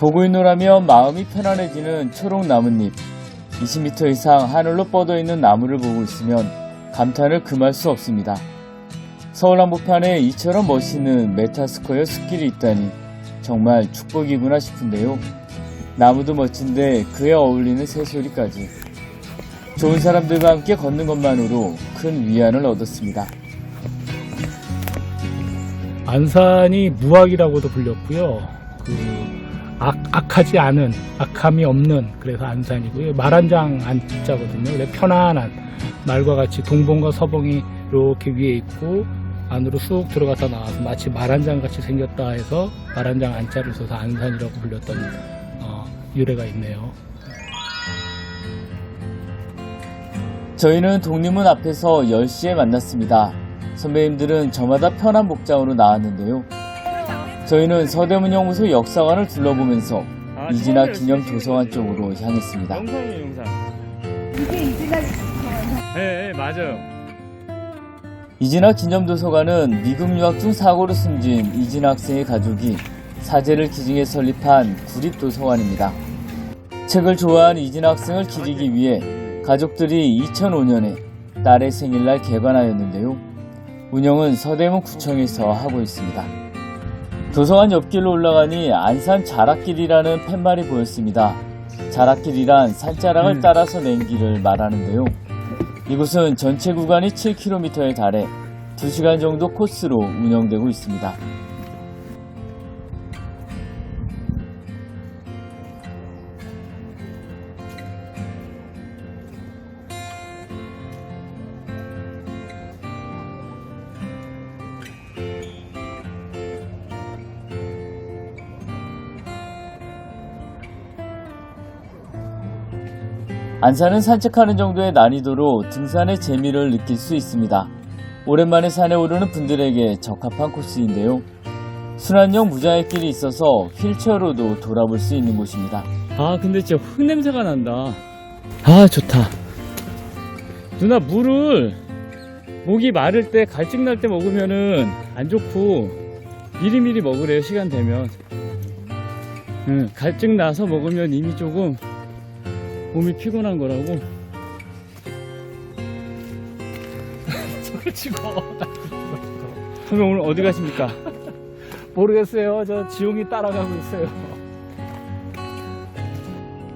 보고 있노라면 마음이 편안해지는 초록 나뭇잎. 20m 이상 하늘로 뻗어 있는 나무를 보고 있으면 감탄을 금할 수 없습니다. 서울 한복판에 이처럼 멋있는 메타스퀘어 숲길이 있다니 정말 축복이구나 싶은데요. 나무도 멋진데 그에 어울리는 새소리까지. 좋은 사람들과 함께 걷는 것만으로 큰 위안을 얻었습니다. 안산이 무악이라고도 불렸고요. 악하지 않은, 악함이 없는, 그래서 안산이고요. 말한장 안자거든요. 그래서 편안한 말과 같이 동봉과 서봉이 이렇게 위에 있고 안으로 쑥 들어가서 나와서 마치 말한장 같이 생겼다 해서 말한장 안자를 써서 안산이라고 불렸던 유래가 있네요. 저희는 독립문 앞에서 10시에 만났습니다. 선배님들은 저마다 편한 복장으로 나왔는데요. 저희는 서대문연구소 역사관을 둘러보면서 이진학 기념 도서관 쪽으로 향했습니다. 영상이에요, 영상. 이게 이진학 네, 맞아요. 이진학 기념 도서관은 미국 유학 중 사고로 숨진 이진학 학생의 가족이 사제를 기증해 설립한 구립도서관입니다. 책을 좋아하는 이진학 학생을 기리기 위해 가족들이 2005년에 딸의 생일날 개관하였는데요. 운영은 서대문 구청에서 하고 있습니다. 도서관 옆길로 올라가니 안산 자락길이라는 팻말이 보였습니다. 자락길이란 산자락을 따라서 낸 길을 말하는데요. 이곳은 전체 구간이 7km에 달해 2시간 정도 코스로 운영되고 있습니다. 안산은 산책하는 정도의 난이도로 등산의 재미를 느낄 수 있습니다. 오랜만에 산에 오르는 분들에게 적합한 코스인데요. 순환형 무장애길이 있어서 휠체어로도 돌아볼 수 있는 곳입니다. 아, 근데 진짜 흙냄새가 난다. 아, 좋다. 누나, 물을 목이 마를 때, 갈증 날 때 먹으면은 안 좋고 미리미리 먹으래요, 시간 되면. 갈증 나서 먹으면 이미 조금 몸이 피곤한 거라고. 그렇지 뭐. 선배 오늘 어디 가십니까? 모르겠어요. 저 지용이 따라가고 있어요.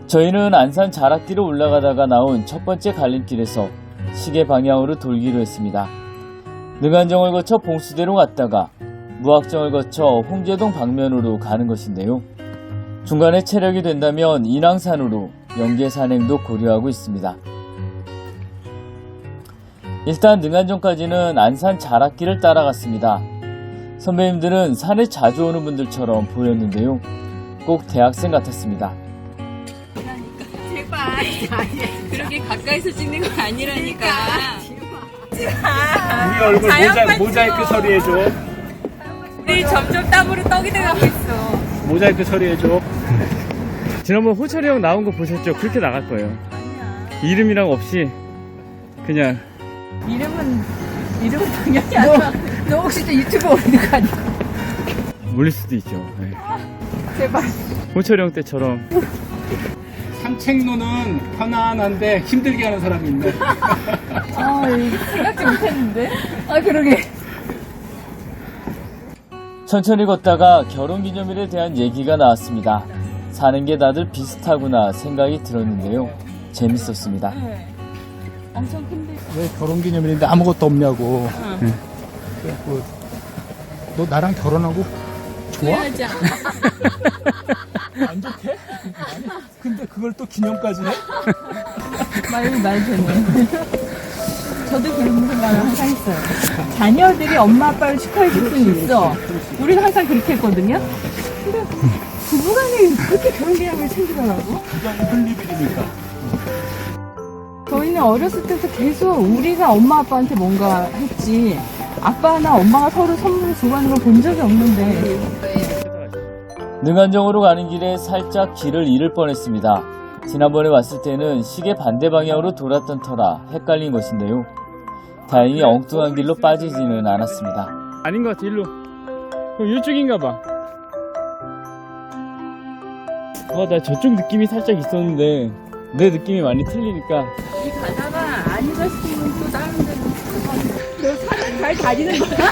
저희는 안산 자락길을 올라가다가 나온 첫 번째 갈림길에서 시계 방향으로 돌기로 했습니다. 능안정을 거쳐 봉수대로 갔다가 무악정을 거쳐 홍제동 방면으로 가는 것인데요. 중간에 체력이 된다면 인왕산으로 연계 산행도 고려하고 있습니다. 일단 능안정까지는 안산 자락길을 따라갔습니다. 선배님들은 산에 자주 오는 분들처럼 보였는데요. 꼭 대학생 같았습니다. 제발 그렇게 가까이서 찍는 거 아니라니까. 우리 얼굴 모자이크 처리해줘. 우리 점점 땀으로 떡이 돼가고 있어. 모자이크 처리해줘. 지난번 호철이 형 나온 거 보셨죠? 그렇게 나갈 거예요. 이름이랑 없이 그냥. 이름은 당연히 안 나. 너 혹시 또 유튜브 올리는 거 아니야? 몰릴 수도 있죠. 네. 제발. 호철이 형 때처럼. 산책로는 편안한데 힘들게 하는 사람이 있네. 생각지 못했는데. 아, 그러게. 천천히 걷다가 결혼기념일에 대한 얘기가 나왔습니다. 사는 게 다들 비슷하구나 생각이 들었는데요. 재밌었습니다. 네. 엄청 큰데. 왜 결혼기념일인데 아무것도 없냐고. 그래갖고 너 나랑 결혼하고 좋아? 후회하지 않아. 안 좋게? 아니, 근데 그걸 또 기념까지 해? 말 되네. 저도 그런 생각을 항상 했어요. 자녀들이 엄마 아빠를 축하해 줄 수는 있어. 우리는 항상 그렇게 했거든요. 근데 부부간에 그렇게 결혼기념일 챙기더라고. 그건 흘리비리니까. 저희는 어렸을 때부터 계속 우리가 엄마 아빠한테 뭔가 했지, 아빠나 엄마가 서로 선물을 주고하는 걸 본 적이 없는데. 능안정으로 가는 길에 살짝 길을 잃을 뻔했습니다. 지난번에 왔을 때는 시계 반대 방향으로 돌았던 터라 헷갈린 것인데요. 다행히 엉뚱한 길로 빠지지는 않았습니다. 아닌 것 같아. 일로. 이쪽인가 봐. 나 저쪽 느낌이 살짝 있었는데 내 느낌이 많이 틀리니까. 이 가다가 안 갔으면 또 다른 데로 너 산을 잘 다니는 거야?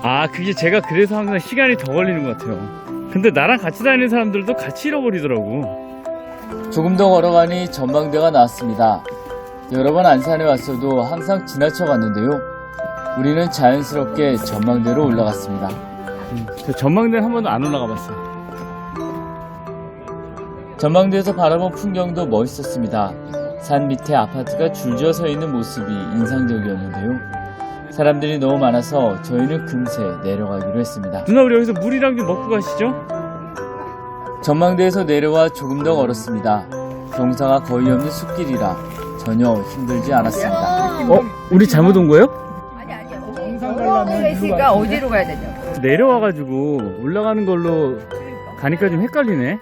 아, 그게 제가 그래서 항상 시간이 더 걸리는 것 같아요. 근데 나랑 같이 다니는 사람들도 같이 잃어버리더라고. 조금 더 걸어가니 전망대가 나왔습니다. 여러 번 안산에 왔어도 항상 지나쳐 갔는데요. 우리는 자연스럽게 전망대로 올라갔습니다. 저 전망대는 한 번도 안 올라가 봤어요. 전망대에서 바라본 풍경도 멋있었습니다. 산 밑에 아파트가 줄지어 서 있는 모습이 인상적이었는데요. 사람들이 너무 많아서 저희는 금세 내려가기로 했습니다. 누나, 우리 여기서 물이랑 좀 먹고 가시죠? 전망대에서 내려와 조금 더 걸었습니다. 경사가 거의 없는 숲길이라 전혀 힘들지 않았습니다. 우리 잘못 온 거예요? 정상 가려면 있으니까 어디로 가야 되냐고. 내려와가지고 올라가는 걸로 가니까 좀 헷갈리네.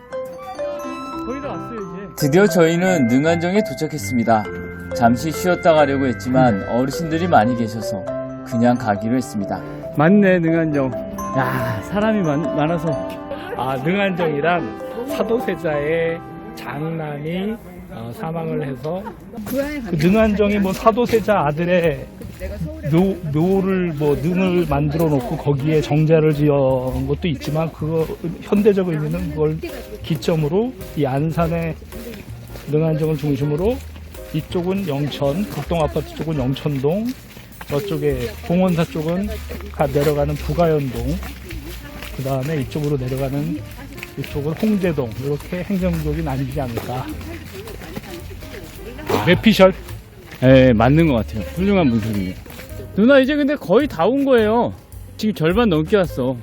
거의 다 왔어요, 이제. 드디어 저희는 능안정에 도착했습니다. 잠시 쉬었다 가려고 했지만 어르신들이 많이 계셔서 그냥 가기로 했습니다. 맞네, 능안정. 야, 사람이 많아서. 능안정이란 사도세자의 장남이 사망을 해서 그 능안정이 뭐 사도세자 아들의 묘를 뭐 능을 만들어 놓고 거기에 정자를 지은 것도 있지만 그거 현대적 의미는 그걸 기점으로 이 안산의 능안정을 중심으로 이쪽은 영천, 극동아파트 쪽은 영천동, 저쪽에 공원사 쪽은 내려가는 부가연동, 그 다음에 이쪽으로 내려가는 이쪽은 홍제동, 이렇게 행정구역이 나뉘지 않을까. 매피셜? 네, 맞는 것 같아요. 훌륭한 분석입니다. 누나, 이제 근데 거의 다 온 거예요. 지금 절반 넘게 왔어.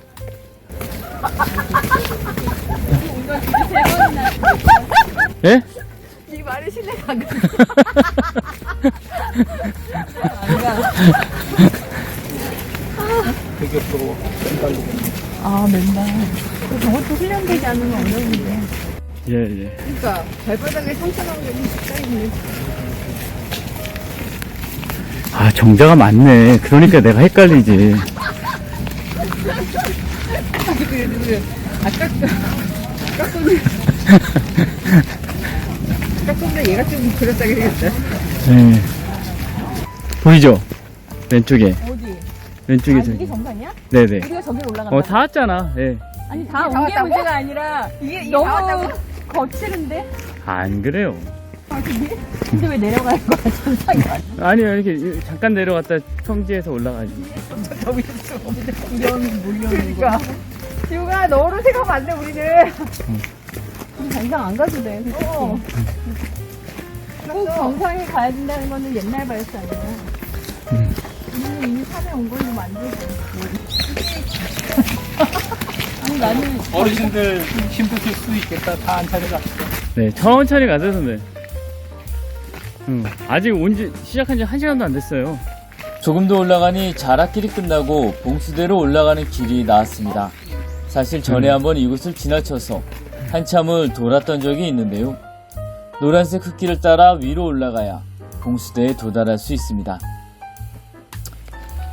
예? 이 말이 신뢰 안 가. 대교로 아, 맨날. 저것도 훈련되지 않으면 어려운데. 예, 예. 그러니까 발바닥에 상처 나는 게 쌓이네. 아, 정자가 많네. 그러니까 내가 헷갈리지. 아까 얘가 좀 그렇다게 생겼다. 네. 보이죠? 왼쪽에. 어디? 왼쪽에 아, 저기. 이게 정상이야? 네네. 우리가 저기로 올라간다. 다 왔잖아. 예. 아니, 다 온 게 문제가 아니라 이게 너무 거칠은데? 안 그래요. 아, 근데 왜 내려가는 거야, 정상이? 아니요, 이렇게 잠깐 내려갔다 평지에서 올라가지. 이런 몰려오는 거. 지우가 너로 생각하면 안 돼, 우리는. 우리 정상 안 가도 돼, 그치? 꼭 정상에 가야 된다는 거는 옛날 발사 아니야. 우리는 이미 산에 온 걸로 만들고. 아니, 나는. 어르신들 힘드실 수 있겠다. 다 안 찾아갔어. 네, 천천히 가자, 선배. 아직 시작한 지 1시간도 안 됐어요. 조금 더 올라가니 자락길이 끝나고 봉수대로 올라가는 길이 나왔습니다. 사실 전에 한번 이곳을 지나쳐서 한참을 돌았던 적이 있는데요. 노란색 흙길을 따라 위로 올라가야 봉수대에 도달할 수 있습니다.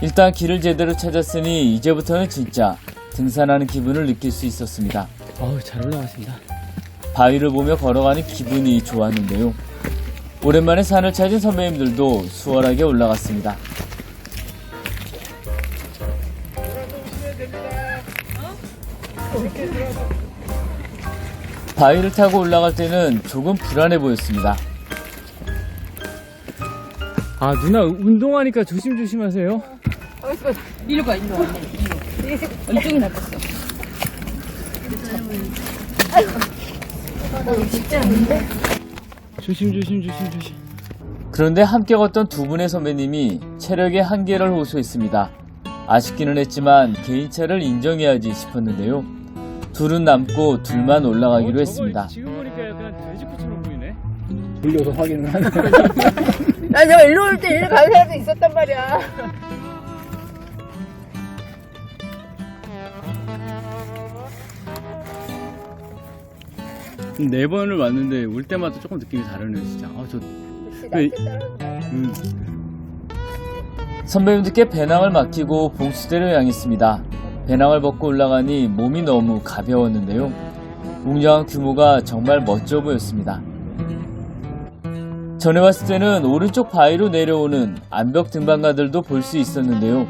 일단 길을 제대로 찾았으니 이제부터는 진짜 등산하는 기분을 느낄 수 있었습니다. 어우, 잘 올라가신다. 바위를 보며 걸어가는 기분이 좋았는데요. 오랜만에 산을 찾은 선배님들도 수월하게 올라갔습니다. 바위를 타고 올라갈 때는 조금 불안해 보였습니다. 아, 누나 운동하니까 조심하세요. 이리 가, 이리 와. 이쪽이 나빴어. 진짜 않은데? 조심. 그런데 함께 걷던 두 분의 선배님이 체력의 한계를 호소했습니다. 아쉽기는 했지만 개인차를 인정해야지 싶었는데요. 둘은 남고 둘만 올라가기로 했습니다. 지금 보니까 약간 돼지코처럼 보이네. 돌려서 확인을 하는 나 내가 일로 올 때 일로 가는 사람도 있었단 말이야. 네 번을 왔는데 올 때마다 조금 느낌이 다르네요, 진짜. 선배님들께 배낭을 맡기고 봉수대로 향했습니다. 배낭을 벗고 올라가니 몸이 너무 가벼웠는데요. 웅장한 규모가 정말 멋져 보였습니다. 전에 봤을 때는 오른쪽 바위로 내려오는 암벽 등반가들도 볼 수 있었는데요.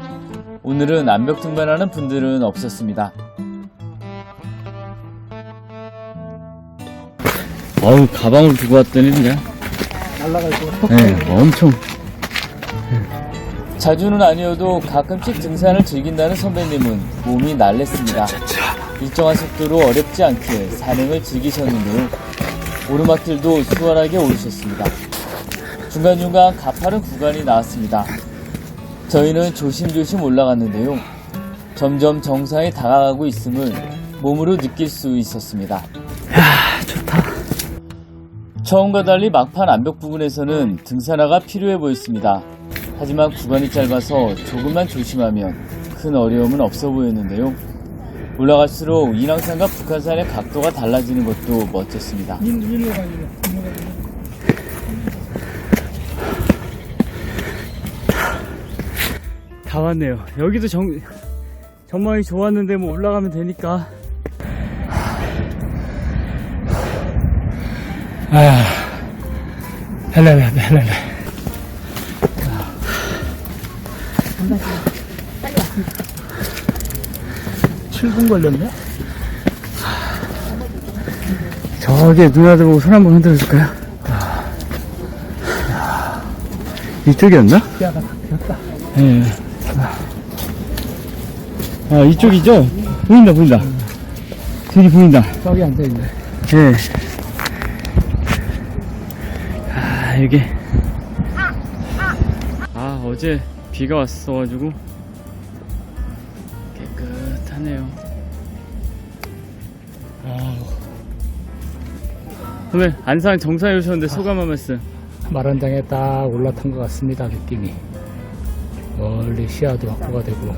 오늘은 암벽 등반하는 분들은 없었습니다. 어우, 가방을 두고 왔더니 그냥. 날라갈 거. 네, 엄청. 자주는 아니어도 가끔씩 등산을 즐긴다는 선배님은 몸이 날랬습니다. 일정한 속도로 어렵지 않게 산행을 즐기셨는데요. 오르막길도 수월하게 오르셨습니다. 중간중간 가파른 구간이 나왔습니다. 저희는 조심조심 올라갔는데요. 점점 정상에 다가가고 있음을 몸으로 느낄 수 있었습니다. 좋다. 처음과 달리 막판 암벽 부분에서는 등산화가 필요해 보였습니다. 하지만 구간이 짧아서 조금만 조심하면 큰 어려움은 없어 보였는데요. 올라갈수록 인왕산과 북한산의 각도가 달라지는 것도 멋졌습니다. 다 왔네요. 여기도 전망이 좋았는데 뭐 올라가면 되니까. 헬레레. 7분 걸렸네? 저기 누나들 보고 손 한번 흔들어 줄까요? 이쪽이었나? 뼈가 다 폈다. 예. 아, 이쪽이죠? 보인다. 저기 보인다. 저기 앉아있네. 예. 아, 이게. 아, 어제 비가 왔어가지고 깨끗하네요. 선배, 안산 정상에 오셨는데 소감 한 말씀. 마란장에 딱 올라탄 것 같습니다. 느낌이 멀리 시야도 확보가 되고,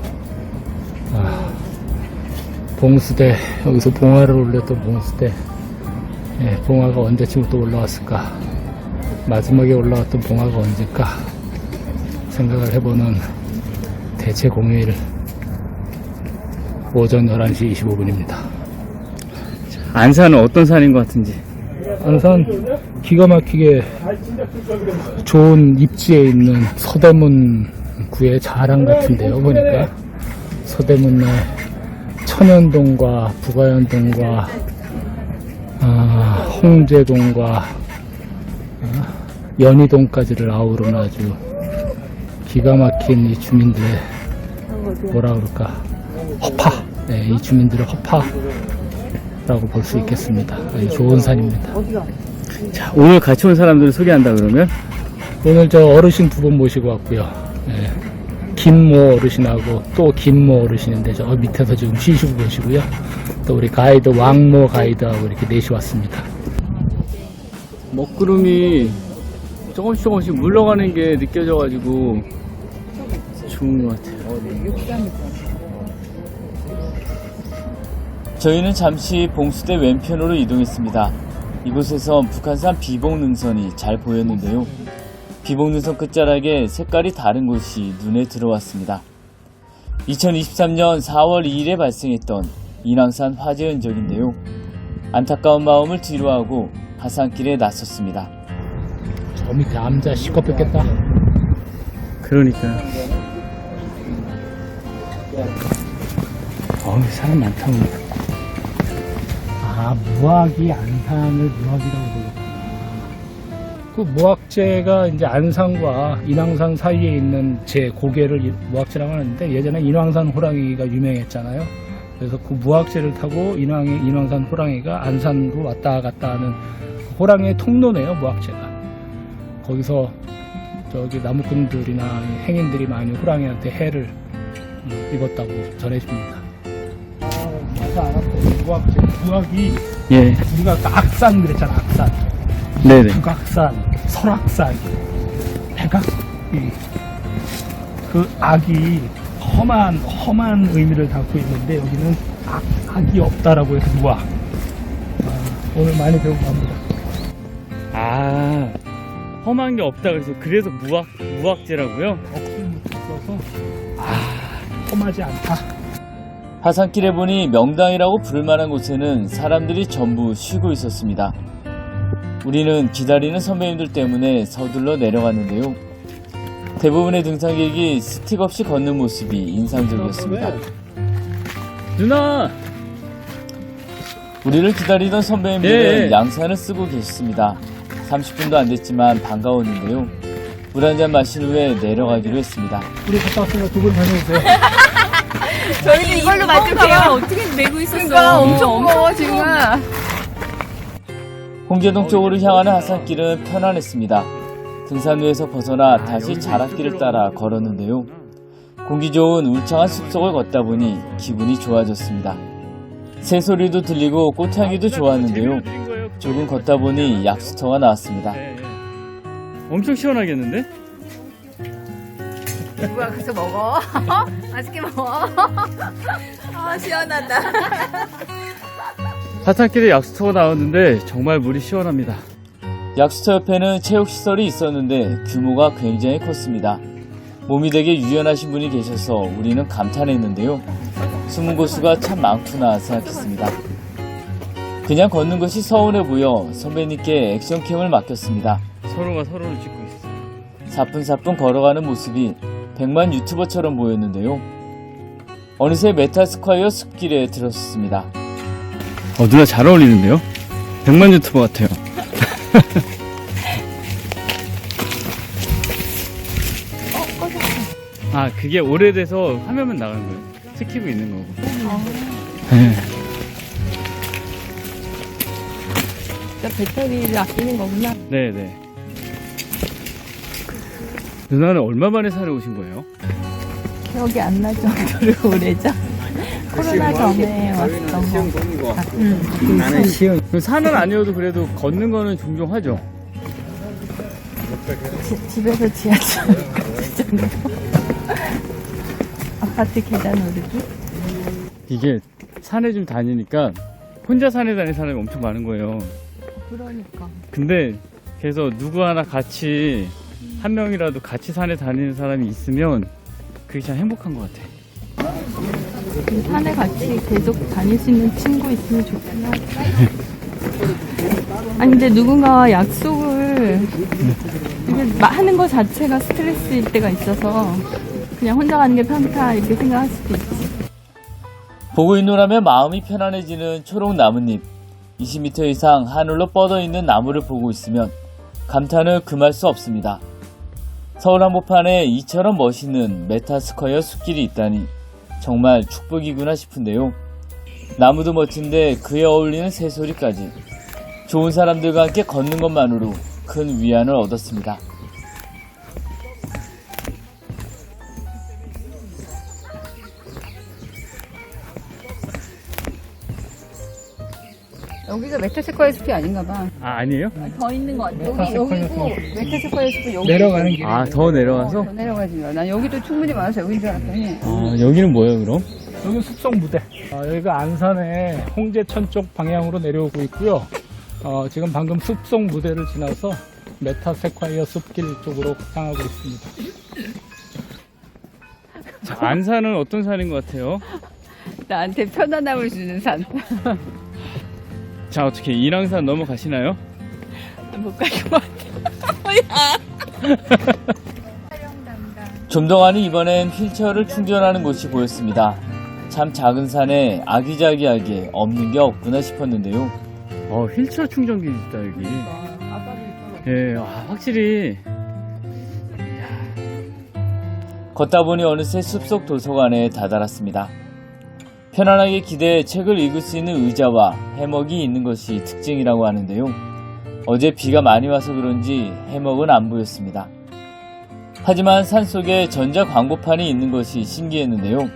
봉수대, 여기서 봉화를 올렸던 봉수대, 봉화가 언제쯤부터 올라왔을까, 마지막에 올라왔던 봉화가 언제일까 생각을 해보는 대체 공휴일 오전 11시 25분입니다. 안산은 어떤 산인 것 같은지. 안산 기가 막히게 좋은 입지에 있는 서대문구의 자랑 같은데요. 보니까 서대문 내 천연동과 부가연동과 홍제동과 연희동까지를 아우르는 아주 기가 막힌 이 주민들의 뭐라 그럴까, 허파, 이 주민들의 허파라고 볼 수 있겠습니다. 아주 좋은 산입니다. 자, 오늘 같이 온 사람들을 소개한다 그러면? 오늘 저 어르신 두 분 모시고 왔고요. 김모 어르신하고 또 김모 어르신인데 저 밑에서 지금 쉬시고 계시고요. 또 우리 가이드 왕모 가이드하고 이렇게 넷이 왔습니다. 먹구름이 조금씩 물러가는 게 느껴져가지고 좋은 것 같아요. 저희는 잠시 봉수대 왼편으로 이동했습니다. 이곳에선 북한산 비봉능선이 잘 보였는데요. 비봉능선 끝자락에 색깔이 다른 곳이 눈에 들어왔습니다. 2023년 4월 2일에 발생했던 인왕산 화재 흔적인데요. 안타까운 마음을 뒤로하고 하산길에 나섰습니다. 저 밑에 암자 시커 뺏겠다. 그러니까요. 사람 많다 오늘. 무학이 안산을 무학이라고 부르구나. 그 무학재가 이제 안산과 인왕산 사이에 있는 제 고개를 무학재라고 하는데, 예전에 인왕산 호랑이가 유명했잖아요. 그래서 그 무학재를 타고 인왕산 호랑이가 안산으로 왔다 갔다 하는 호랑이의 통로네요, 무학재가. 거기서 저기 나무꾼들이나 행인들이 많이 호랑이한테 해를 입었다고 전해집니다. 내가 알았던 무학이 예. 우리가 그 악산 그랬잖아, 악산. 네네. 북악산, 설악산, 백악, 그 악이 험한 의미를 담고 있는데, 여기는 악이 없다라고 해서 무학. 오늘 많이 배우고 갑니다. 험한 게 없다 그래서 무학재라고요? 억수를 써서 험하지 않다. 하산길에 보니 명당이라고 부를 만한 곳에는 사람들이 전부 쉬고 있었습니다. 우리는 기다리는 선배님들 때문에 서둘러 내려갔는데요. 대부분의 등산객이 스틱 없이 걷는 모습이 인상적이었습니다. 누나! 우리를 기다리던 선배님들은 예. 양산을 쓰고 계셨습니다. 30분도 안 됐지만 반가웠는데요. 물 한 잔 마신 후에 내려가기로 했습니다. 우리 갔다 왔으니까 두 분 다녀오세요. 저희는 이걸로 맞을게요. 어떻게 메고 있었어? 그러니까 엄청 무거워 지금. 홍제동 쪽으로 향하는 하산길은 편안했습니다. 등산로에서 벗어나 다시 자락길을 따라 걸었는데요. 공기 좋은 울창한 숲속을 걷다 보니 기분이 좋아졌습니다. 새소리도 들리고 꽃향기도 좋았는데요. 조금 걷다 보니 약수터가 나왔습니다. 엄청 시원하겠는데? 누가 가서 먹어? 맛있게 먹어. 아 시원하다. 하산길에 약수터가 나왔는데 정말 물이 시원합니다. 약수터 옆에는 체육시설이 있었는데 규모가 굉장히 컸습니다. 몸이 되게 유연하신 분이 계셔서 우리는 감탄했는데요. 숨은 고수가 참 많구나 생각했습니다. 그냥 걷는 것이 서운해 보여 선배님께 액션캠을 맡겼습니다. 서로가 서로를 찍고 있어. 사뿐사뿐 걸어가는 모습이 100만 유튜버처럼 보였는데요. 어느새 메타스콰이어 숲길에 들어섰습니다. 누나 잘 어울리는데요? 100만 유튜버 같아요. 아, 그게 오래돼서 화면만 나가는 거예요. 찍히고 있는 거고. 네. 배터리를 아끼는 거구나. 네네. 누나는 얼마 만에 산에 오신 거예요? 기억이 안 날 정도로 오래죠. 코로나 전에 왔던 거. 나는 시흥. 그럼 산은 아니어도 그래도 걷는 거는 종종 하죠? 집에서 지하철 정도. 아파트 계단 오르기. 이게 산에 좀 다니니까 혼자 산에 다니는 사람이 엄청 많은 거예요. 그러니까. 근데 그래서 누구 하나 같이 한 명이라도 같이 산에 다니는 사람이 있으면 그게 참 행복한 것 같아. 산에 같이 계속 다닐 수 있는 친구 있으면 좋긴 하지. 아니 근데 누군가와 약속을 이게 하는 것 자체가 스트레스일 때가 있어서 그냥 혼자 가는 게 편타 이렇게 생각할 수도 있지. 보고 있노라면 마음이 편안해지는 초록 나뭇잎. 20m 이상 하늘로 뻗어 있는 나무를 보고 있으면 감탄을 금할 수 없습니다. 서울 한복판에 이처럼 멋있는 메타스콰이어 숲길이 있다니 정말 축복이구나 싶은데요. 나무도 멋진데 그에 어울리는 새소리까지. 좋은 사람들과 함께 걷는 것만으로 큰 위안을 얻었습니다. 여기가 메타스콰이어 숲이 아닌가 봐. 아, 아니에요? 더 있는 것 같아. 여기고 메타스콰이어 숲이 여기. 내려가는 길. 아, 더 내려가서? 더 내려가지 마. 난 여기도 충분히 많아서 여긴 줄 알았더니. 아, 여기는 뭐예요, 그럼? 여기 숲속 무대. 여기가 안산의 홍제천 쪽 방향으로 내려오고 있고요. 지금 방금 숲속 무대를 지나서 메타스콰이어 숲길 쪽으로 향하고 있습니다. 자, 안산은 어떤 산인 것 같아요? 나한테 편안함을 주는 산. 자, 어떻게 인왕산 넘어가시나요? 못 갈 것 같아. 좀 더 가니 이번엔 휠체어를 충전하는 곳이 보였습니다. 참 작은 산에 아기자기하게 없는 게 없구나 싶었는데요. 휠체어 충전기 있다, 여기. 예, 확실히. 걷다 보니 어느새 숲속 도서관에 다다랐습니다. 편안하게 기대해 책을 읽을 수 있는 의자와 해먹이 있는 것이 특징이라고 하는데요. 어제 비가 많이 와서 그런지 해먹은 안 보였습니다. 하지만 산속에 전자 광고판이 있는 것이 신기했는데요.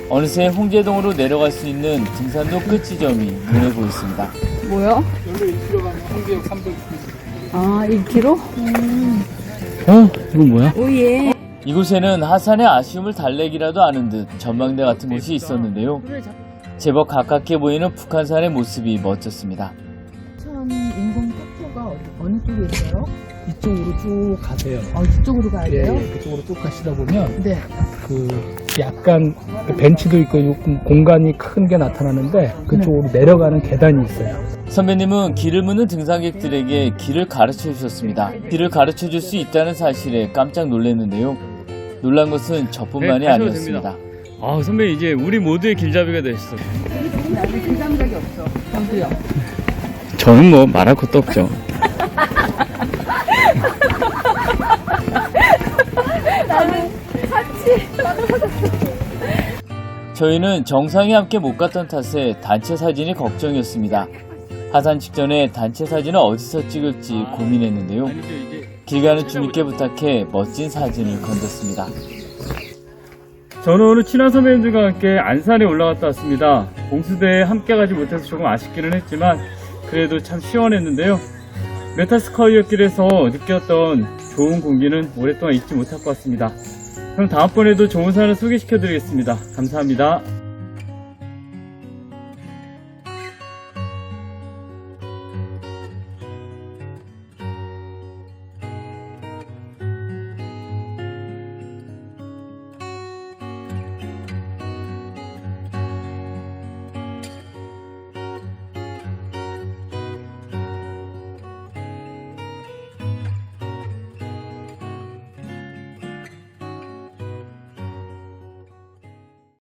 어느새 홍제동으로 내려갈 수 있는 등산로 끝 지점이 눈에 보였습니다. 뭐야? 여기로 1km 가면 홍제역 300km. 아, 1km? 이건 뭐야? 오예. 이곳에는 하산의 아쉬움을 달래기라도 하는 듯 전망대 같은 곳이 있었는데요. 제법 가깝게 보이는 북한산의 모습이 멋졌습니다. 천 인공 폭포가 어느 쪽에 있어요? 이쪽으로 쭉 가세요. 이쪽으로 가야 예, 그쪽으로 쭉 가시다 보면 네. 그 약간 벤치도 있고 공간이 큰 게 나타나는데 그쪽으로 내려가는 계단이 있어요. 선배님은 길을 묻는 등산객들에게 길을 가르쳐 주셨습니다. 길을 가르쳐 줄 수 있다는 사실에 깜짝 놀랐는데요. 놀란 것은 저뿐만이 네, 가셔도 아니었습니다. 아, 선배 이제 우리 모두의 길잡이가 되셨어. 나는 그 감각이 없어. 저도요. 저는 뭐 말할 것도 없죠. 저희는 정상에 함께 못 갔던 탓에 단체 사진이 걱정이었습니다. 하산 직전에 단체 사진을 어디서 찍을지 고민했는데요. 아니죠, 이제 길 가는 주민께 부탁해 멋진 사진을 건졌습니다. 저는 오늘 친한 선배님들과 함께 안산에 올라갔다 왔습니다. 봉수대에 함께 가지 못해서 조금 아쉽기는 했지만 그래도 참 시원했는데요. 메타스카이어길에서 느꼈던 좋은 공기는 오랫동안 잊지 못할 것 같습니다. 그럼 다음번에도 좋은 산을 소개시켜드리겠습니다. 감사합니다.